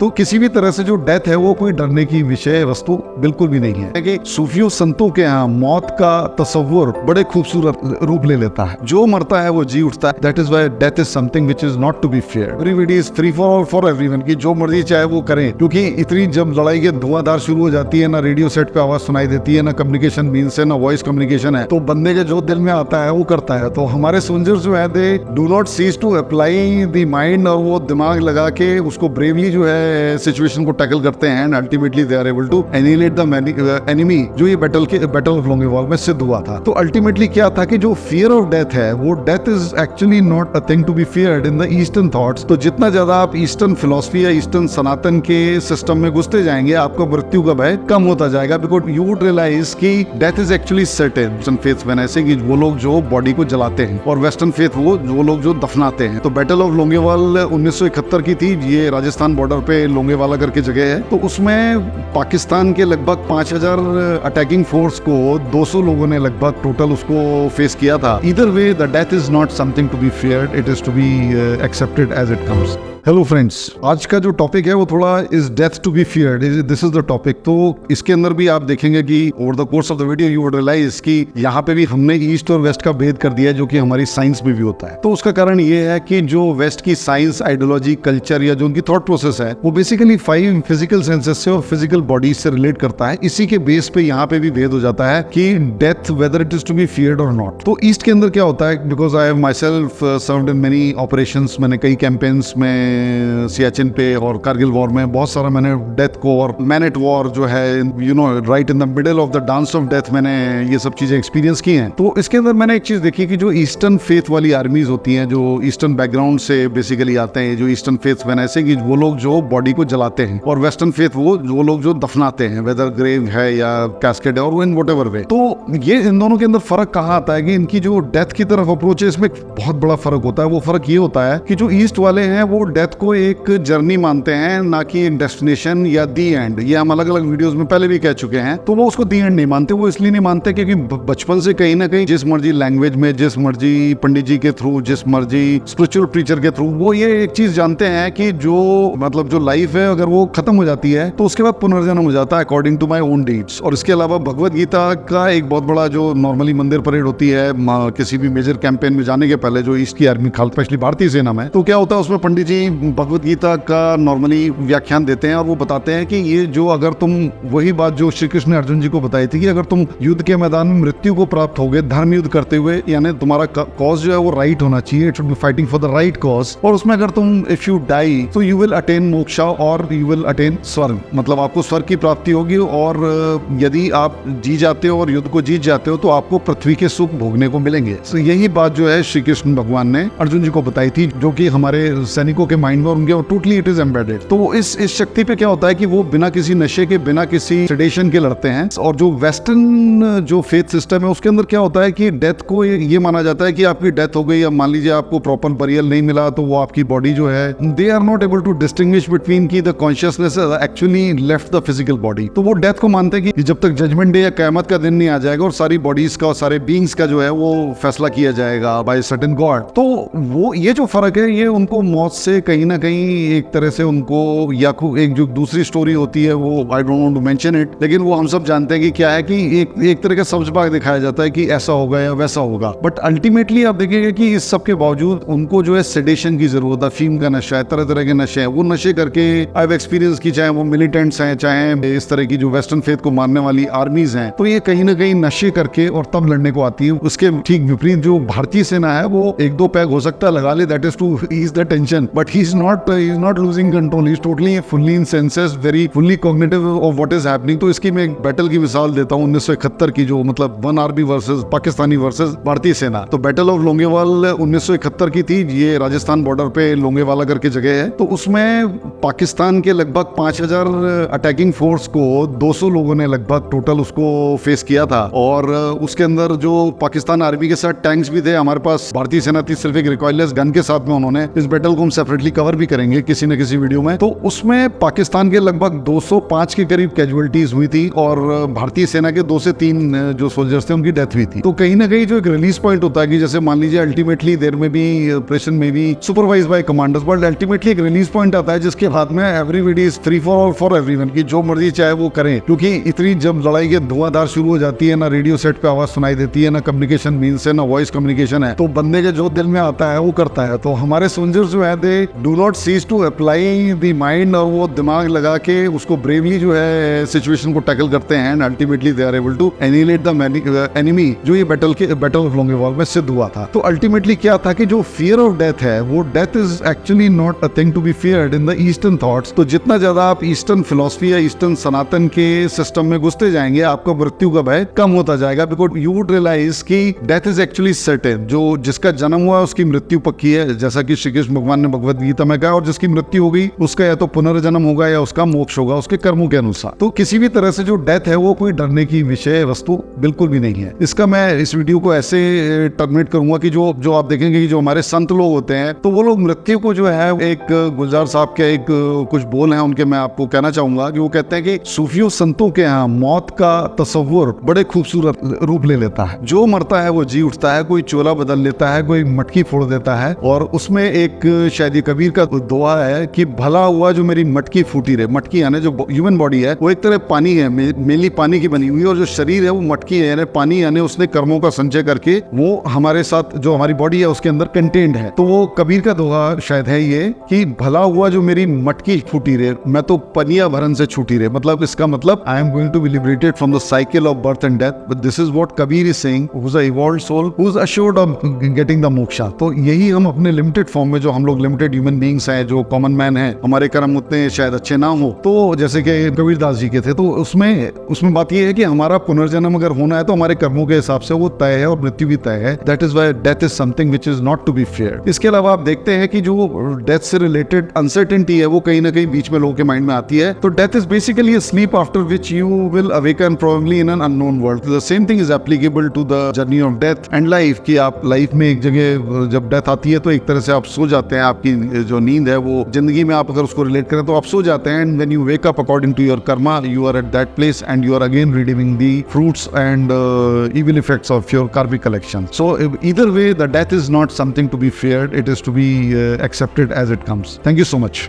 तो किसी भी तरह से जो डेथ है वो कोई डरने की विषय वस्तु बिल्कुल भी नहीं है कि सूफियों संतों के यहाँ मौत का तस्वुर बड़े खूबसूरत रूप ले लेता है। जो मरता है वो जी उठता है। That is why death is something which is not to be fair. Everybody is free for everyone की जो मर्जी चाहे वो करें, क्योंकि इतनी जब लड़ाई के धुआंधार शुरू हो जाती है, ना रेडियो सेट पे आवाज सुनाई देती है, ना कम्युनिकेशन मीन्स है, ना वॉइस कम्युनिकेशन है, तो बंदे के जो दिल में आता है वो करता है। तो हमारे सोल्जर्स जो है they do not cease to apply the mind, और वो दिमाग लगा के उसको ब्रेवली जो है सिचुएशन को टैकल करते हैं and ultimately they are able to annihilate the enemy, जो ये बैटल ऑफ लोंगेवाल में सिद्ध हुआ था। तो अल्टीमेटली क्या था कि जो फियर ऑफ डेथ है वो death is actually not a thing to be feared in the eastern thoughts. तो जितना ज्यादा आप ईस्टर्न फिलोसफी या ईस्टर्न सनातन के सिस्टम में घुसते जाएंगे आपका मृत्यु का भय कम होता जाएगा, बिकॉज यू वुड रियलाइज कि death is actually certain. Eastern faith में ऐसे कि वो लोग जो बॉडी को जलाते हैं और वेस्टर्न फेथ वो लोग जो दफनाते हैं। तो बैटल ऑफ लोंगेवाल 1971 की थी, ये राजस्थान बॉर्डर पे लोंगेवाला करके जगह है। तो उसमें पाकिस्तान के लगभग 5000 अटैकिंग फोर्स को 200 लोगों ने लगभग टोटल उसको फेस किया था। Either way the death is not something to be feared, it is to be accepted as it comes. Hello friends, आज का जो टॉपिक है वो थोड़ा is death to be feared, this is the topic. तो इसके अंदर भी आप देखेंगे कि over the course of the video you would realise कि यहाँ पे भी हमने ईस्ट और वेस्ट का भेद कर दिया है, जो कि हमारी साइंस में भी होता है। तो उसका कारण ये है कि जो वेस्ट की साइंस, आइडियोलॉजी, कल्चर या जो उनकी थॉट प्रोसेस है वो बेसिकली 5 फिजिकल सेंसेस से और फिजिकल बॉडीज से रिलेट करता है। इसी के बेस पे यहाँ पे भी भेद हो जाता है कि death whether it is to be feared और नॉट। तो ईस्ट के अंदर क्या होता है, because I have myself served in many operations, मैंने कई कैंपेन्स में सियाचिन पे और कारगिल वॉर में बहुत सारा मैंने डेथ को, और मैनेट वॉर जो है you know right in the middle of the dance of death, मैंने ये सब चीजें एक्सपीरियंस की हैं। तो इसके अंदर मैंने एक चीज देखी कि जो ईस्टर्न फेथ वाली आर्मीज होती हैं, जो ईस्टर्न बैकग्राउंड से बेसिकली आते हैं, जो ईस्टर्न फेथ में ऐसे कि वो लोग जो बॉडी को जलाते हैं, और वेस्टर्न फेथ वो लोग जो दफनाते हैं, वेदर ग्रेव है या कैस्केड है और इन व्हाटएवर वे। तो ये इन दोनों के अंदर फर्क कहाँ आता है कि इनकी जो डेथ की तरफ अप्रोच है इसमें बहुत बड़ा फर्क होता है। वो फर्क ये होता है कि जो ईस्ट वाले हैं वो डेथ को एक जर्नी मानते हैं, ना कि डेस्टिनेशन या दी एंड। ये हम अलग अलग वीडियोस में पहले भी कह चुके हैं। तो वो उसको दी एंड नहीं मानते। वो इसलिए नहीं मानते क्योंकि बचपन से कहीं ना कहीं जिस मर्जी लैंग्वेज में, जिस मर्जी पंडित जी के थ्रू, जिस मर्जी स्पिरिचुअल प्रीचर के थ्रू, वो ये एक चीज जानते हैं कि जो मतलब जो लाइफ है अगर वो खत्म हो जाती है तो उसके बाद पुनर्जन्म हो जाता है according to my own deeds. और इसके अलावा भगवत गीता का एक बहुत बड़ा जो नॉर्मली मंदिर परेड होती है किसी भी मेजर कैंपेन में जाने के पहले, जो ईस्ट की आर्मी, स्पेशली भारतीय सेना में, तो क्या होता है उसमें पंडित जी भगवत गीता का नॉर्मली व्याख्यान देते हैं और वो बताते हैं कि ये जो अगर तुम, वही बात जो श्री कृष्ण ने अर्जुन जी को बताई थी कि अगर तुम युद्ध के मैदान में मृत्यु को प्राप्त होगे धर्म युद्ध करते हुए, यानी तुम्हारा कॉज जो है वो राइट होना चाहिए, it should be fighting for the right cause, और उसमें अगर तुम इफ यू डाई तो यू विल अटेन मोक्षा और यू विल अटेन स्वर्ग, मतलब आपको स्वर्ग की प्राप्ति होगी। और यदि आप जी जाते हो और युद्ध को जीत जाते हो तो आपको पृथ्वी के सुख भोगने को मिलेंगे। तो यही बात जो है श्री कृष्ण भगवान ने अर्जुन जी को बताई थी, जो कि हमारे सैनिकों के माइंड में, उनके टोटली इट इज एम्बेडेड। तो इस शक्ति पे क्या होता है कि वो बिना किसी नशे के, बिना किसी सेडेशन के लड़ते हैं। और जो वेस्टर्न जो फेथ सिस्टम है उसके अंदर क्या होता है कि डेथ को ये माना जाता है कि आपकी डेथ हो गई, या मान लीजिए आपको प्रॉपर बरियल नहीं मिला, तो वो आपकी बॉडी जो है, they are not able to distinguish between की the consciousness actually left the physical body. तो वो डेथ को मानते हैं कि जब तक जजमेंट डे या क़यामत का दिन नहीं आ जाएगा और सारी बॉडीज का और सारे बीइंग्स का जो है वो फैसला किया जाएगा बाय सर्टेन गॉड। तो वो ये जो फर्क है ये उनको मौत से कहीं ना कहीं एक तरह से उनको, या एक जो दूसरी स्टोरी होती है वो I don't want to mention it, लेकिन वो हम सब जानते हैं कि क्या है कि एक तरह का सब्ज-बाग दिखाया जाता है कि ऐसा होगा या वैसा होगा। बट अल्टीमेटली आप देखेंगे कि इस सब के बावजूद उनको जो है सेडेशन की जरूरत है, फीम का नशा है, तरह तरह के नशे हैं। वो नशे करके आई हैव एक्सपीरियंस की, चाहे वो मिलिटेंट्स हैं, चाहे इस तरह की जो वेस्टर्न फेथ को मानने वाली आर्मीज हैं, तो ये कहीं ना कहीं नशे करके और तब लड़ने को आती है। उसके ठीक विपरीत जो भारतीय सेना है वो 1-2 पैग हो सकता है लगा ले, that is to ease the tension, but he is not losing control, he is totally fully in senses, very fully cognitive of what is happening. तो इसकी मैं एक बैटल की मिसाल देता हूँ 1971 की, जो मतलब 1 आर्मी वर्सेस पाकिस्तानी वर्सेस भारतीय सेना। तो बैटल ऑफ लोंगेवाल 1971 की थी, ये राजस्थान बॉर्डर पे लोंगेवाला करके जगह है। तो उसमें पाकिस्तान के लगभग 5000 अटैकिंग फोर्स को 200 लोगों ने लगभग टोटल उसको फेस किया था। और उसके अंदर जो पाकिस्तान आर्मी के साथ टैंक्स भी थे, हमारे पास भारतीय सेना थी सिर्फ एक रिकॉइललेस गन के साथ में। उन्होंने इस बैटल को हम सेपरेटली डेफिनेटली कवर भी करेंगे किसी न किसी वीडियो में। तो उसमें पाकिस्तान के लगभग 205 के करीब कैजुअलिटीज हुई थी और भारतीय सेना के 2 से 3 जो सोल्जर्स थे उनकी डेथ हुई थी। तो कहीं ना कहीं जो एक रिलीज पॉइंट होता है कि जैसे मान लीजिए अल्टीमेटली देर में भी ऑपरेशन में भी supervise by commanders, but ultimately एक रिलीज पॉइंट आता है जिसके बाद में everybody is free for everyone की जो मर्जी चाहे वो करें, क्योंकि इतनी जब लड़ाई के धुआंधार शुरू हो जाती है, ना रेडियो सेट पे आवाज सुनाई देती है, ना कम्युनिकेशन मीन्स है, ना वॉइस कम्युनिकेशन है, तो बंदे के जो दिल में आता है वो करता है। तो हमारे सोल्जर्स जो है they do not cease to apply the mind, और वो दिमाग लगा के उसको ब्रेवली जो है सिचुएशन को टैकल करते हैं and ultimately they are able to annihilate the enemy, जो ये बैटल ऑफ लोंगेवाल में सिद्ध हुआ था। तो अल्टीमेटली क्या था कि जो फियर ऑफ डेथ है वो death is actually not a thing to be feared in the eastern thoughts. तो जितना ज्यादा आप ईस्टर्न फिलोसफी या ईस्टर्न सनातन के सिस्टम में घुसते जाएंगे आपका मृत्यु का भय कम होता जाएगा, बिकॉज यू वुड रियलाइज कि डेथ इज एक्चुअली सर्टेन। जो जिसका जन्म हुआ उसकी मृत्यु पक्की है, जैसा कि श्री कृष्ण भगवान ने भगवद गीता में कहा, और जिसकी मृत्यु हो गई उसका या तो पुनर्जन्म होगा या उसका मोक्ष होगा उसके कर्मों के अनुसार। तो किसी भी तरह से जो डेथ है वो कोई डरने की विषय वस्तु बिल्कुल भी नहीं है। इसका मैं इस वीडियो को ऐसे टर्मिनेट करूंगा कि जो आप देखेंगे कि जो हमारे संत लोग होते हैं तो वो लोग मृत्यु को जो है, एक गुलजार साहब के एक कुछ बोल हैं उनके, मैं आपको कहना चाहूंगा कि वो कहते हैं कि सूफियों संतों के यहाँ मौत का तस्वुर बड़े खूबसूरत रूप ले लेता है। जो मरता है वो जी उठता है, कोई चोला बदल लेता है, कोई मटकी फोड़ देता है। और उसमें एक शायद कबीर का दुआ है कि भला हुआ जो मेरी मटकी फूटी रहे। मटकी यानी जो ह्यूमन बॉडी है वो एक तरह पानी है, मेनली पानी की बनी हुई, और जो शरीर है वो मटकी है यानी पानी, यानी उसने कर्मों का संचय करके वो हमारे साथ जो हमारी बॉडी है उसके अंदर कंटेन्ड है। तो वो कबीर का दोहा शायद है ये कि भला हुआ जो मेरी मटकी फूटी रहे, मैं तो पनिया भरन से छूटी रहे। मतलब इसका मतलब I am going to be liberated from the cycle of birth and death, but this is what Kabir is saying, who is a evolved soul who is assured of getting the moksha. तो यही हम अपने लिमिटेड फॉर्म में, जो हम लोग limited human beings हैं, जो कॉमन मैन है, हमारे कर्म उतने शायद अच्छे ना हो, तो जैसे कि कबीरदास जी के थे, तो उसमें बात यह है कि हमारा पुनर्जन्म अगर होना है तो हमारे कर्मों के हिसाब से वो तय है और मृत्यु भी तय है। That is why death is something which is not to be feared. इसके अलावा आप देखते हैं कि जो डेथ से रिलेटेड अनसर्टेनिटी है वो कहीं ना कहीं बीच में लोगों के माइंड में आती है। तो death is basically a sleep after which you will awaken probably in an unknown world. The same thing is applicable to the journey of death and life, कि आप लाइफ में एक जगह जब डेथ आती है तो एक तरह से आप सो जाते हैं, आपकी जो नींद है वो जिंदगी में आप अगर उसको रिलेट करें तो आप सो जाते हैं, and when you wake up according to your karma you are at that place and you are again redeeming the fruits and evil effects of your karmic collection. So either way, the death is not something to be feared, it is to be accepted as it comes. Thank you so much.